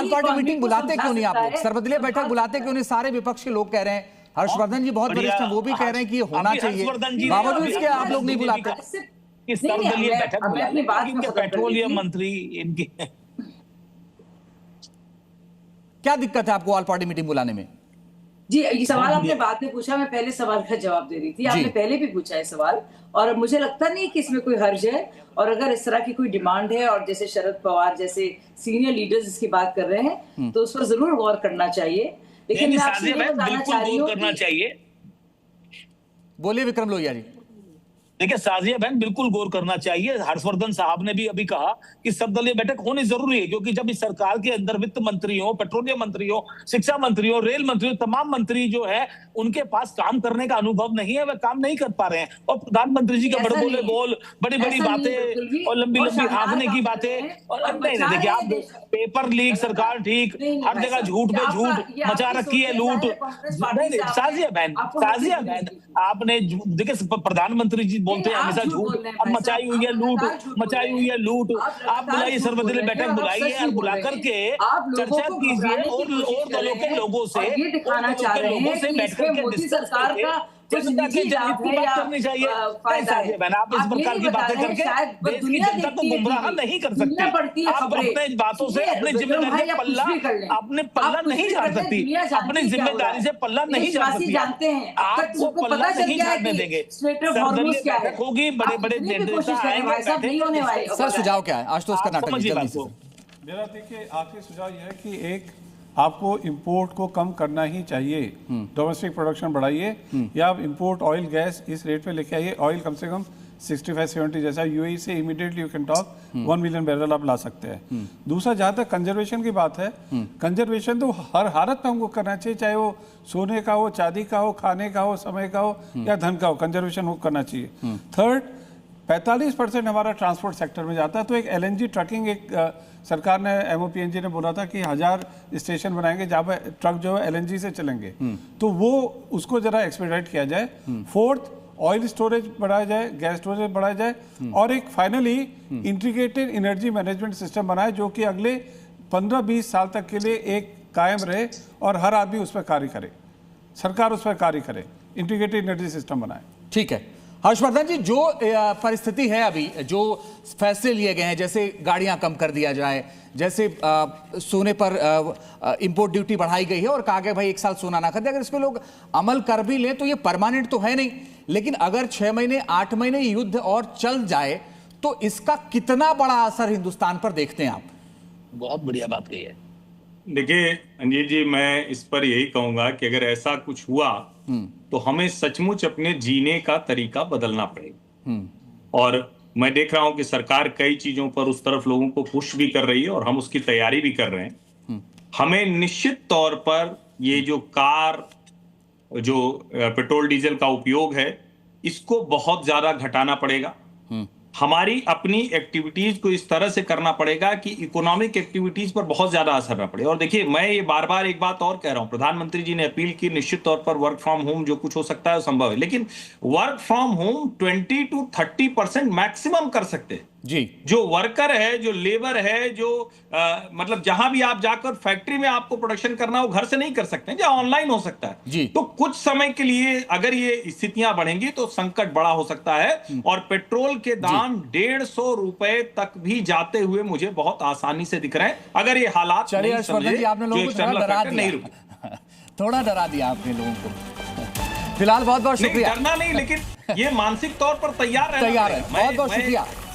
All party meeting बुलाते क्यों नहीं आप लोग? सर्वदलीय बैठक बुलाते क्यों नहीं? सारे विपक्ष के लोग कह रहे हैं, हर्षवर्धन जी बहुत वरिष्ठ हैं, वो भी कह रहे हैं कि ये होना चाहिए, बावजूद इसके आप लोग नहीं बुलाते। सर्वदलीय बैठक बुला पेट्रोलियम मंत्री इनकी क्या दिक्कत है आपको ऑल पार्टी मीटिंग बुलाने में? जी, ये सवाल आपने बाद में पूछा, मैं पहले सवाल का जवाब दे रही थी। आपने पहले भी पूछा है सवाल, और मुझे लगता नहीं कि इसमें कोई हर्ज है। और अगर इस तरह की कोई डिमांड है और जैसे शरद पवार जैसे सीनियर लीडर्स इसकी बात कर रहे हैं, तो उस पर जरूर गौर करना चाहिए। लेकिन मैं आपसे ये बताना चाह रही हूँ कि बोलिए विक्रम लोहिया जी। देखिए साजिया बहन, बिल्कुल गौर करना चाहिए। हर्षवर्धन साहब ने भी अभी कहा कि सर्वदलीय बैठक होनी जरूरी है, क्योंकि जब इस सरकार के अंदर वित्त मंत्री हो, पेट्रोलियम मंत्री हो, शिक्षा मंत्री हो, रेल मंत्री हो, तमाम मंत्री जो है उनके पास काम करने का अनुभव नहीं है, वह काम नहीं कर पा रहे हैं। और प्रधानमंत्री जी के बड़बोले बोल, बड़ी बड़ी बातें और लंबी लंबी हाँकने की बातें, और नहीं देखिए आप पेपर लीक, सरकार ठीक, हर जगह झूठ पे झूठ मचा रखी है, लूट। साजिया बहन आपने देखिए प्रधानमंत्री जी बोलते हैं हमेशा झूठ, अब मचाई हुई है लूट। आप बुलाइए, सर्वदलीय बैठक बुलाइए और बुला करके चर्चा कीजिए और दलों के लोगों से बैठ करके डिस्कस करके जनता की बात करनी चाहिए। आप इस प्रकार की बातें करके देश की जनता को गुमराह नहीं कर सकती। आप अपने बातों से अपनी जिम्मेदारी अपने पल्ला नहीं झाड़ सकती, अपनी जिम्मेदारी से पल्ला नहीं झाड़ सकती। आपको पल्ला नहीं झाड़ने देंगे। सर्वदलीय बैठक होगी, बड़े बड़े नेता आएंगे। सर सुझाव क्या है आशुतोष कर्नाटक जल्दी से? मेरा देखिए आखिरी सुझाव यह है कि एक आपको इंपोर्ट को कम करना ही चाहिए, डोमेस्टिक प्रोडक्शन बढ़ाइए, या आप इंपोर्ट ऑयल गैस इस रेट पे लेके आइए। ऑयल कम से कम 65-70 जैसा यूएई से immediately you can talk 1 million barrel आप ला सकते हैं। दूसरा, जहाँ तक कंजर्वेशन की बात है, कंजर्वेशन तो हर हालत में हमको करना चाहिए, चाहे वो सोने का हो, चांदी का हो, खाने का हो, समय का हो या धन का हो, कंजर्वेशन वो करना चाहिए। थर्ड, 45% हमारा ट्रांसपोर्ट सेक्टर में जाता है, तो एक एलएनजी ट्रकिंग, एक सरकार ने एमओपीएनजी ने बोला था कि 1000 स्टेशन बनाएंगे जहाँ पे ट्रक जो है एलएनजी से चलेंगे, तो वो उसको जरा एक्सपेडाइट किया जाए। फोर्थ, ऑयल स्टोरेज बढ़ाया जाए, गैस स्टोरेज बढ़ाया जाए, और एक finally integrated energy management system बनाए जो कि अगले 15-20 साल तक के लिए एक कायम रहे और हर आदमी उस पर कार्य करे, सरकार उस पर कार्य करे, इंटीग्रेटेड एनर्जी सिस्टम बनाए। ठीक है हर्षवर्धन जी, जो परिस्थिति है अभी, जो फैसले लिए गए हैं, जैसे गाड़ियां कम कर दिया जाए, जैसे सोने पर इंपोर्ट ड्यूटी बढ़ाई गई है और कहा गया भाई 1 साल सोना ना खरीदे, अगर इस पे लोग अमल कर भी लें तो ये परमानेंट तो है नहीं, लेकिन अगर 6 महीने 8 महीने युद्ध और चल जाए तो इसका कितना बड़ा असर हिंदुस्तान पर देखते हैं आप? बहुत बढ़िया बात कही है। देखिए अंजीत जी, मैं इस पर यही कहूंगा कि अगर ऐसा कुछ हुआ तो हमें सचमुच अपने जीने का तरीका बदलना पड़ेगा। और मैं देख रहा हूं कि सरकार कई चीजों पर उस तरफ लोगों को पुश भी कर रही है और हम उसकी तैयारी भी कर रहे हैं। हमें निश्चित तौर पर ये जो कार, जो पेट्रोल डीजल का उपयोग है, इसको बहुत ज्यादा घटाना पड़ेगा। हमारी अपनी एक्टिविटीज को इस तरह से करना पड़ेगा कि इकोनॉमिक एक्टिविटीज पर बहुत ज्यादा असर न पड़े। और देखिए, मैं ये बार बार एक बात और कह रहा हूं, प्रधानमंत्री जी ने अपील की, निश्चित तौर पर वर्क फ्रॉम होम जो कुछ हो सकता है वो संभव है, लेकिन वर्क फ्रॉम होम 20-30% मैक्सिमम कर सकते हैं जी। जो वर्कर है, जो लेबर है, जो मतलब जहां भी आप जाकर फैक्ट्री में आपको प्रोडक्शन करना हो, घर से नहीं कर सकते हैं, जहां ऑनलाइन हो सकता है जी। तो कुछ समय के लिए अगर ये स्थितियां बढ़ेंगी तो संकट बड़ा हो सकता है। और पेट्रोल के दाम 150 रुपए तक भी जाते हुए मुझे बहुत आसानी से दिख रहे हैं अगर ये हालात चलिए हर्षवर्धन जी, आपने लोगों को थोड़ा डरा दिया आपने लोगों को। फिलहाल बहुत बहुत शुक्रिया। डरना नहीं, लेकिन ये मानसिक तौर पर तैयार है। बहुत बहुत शुक्रिया।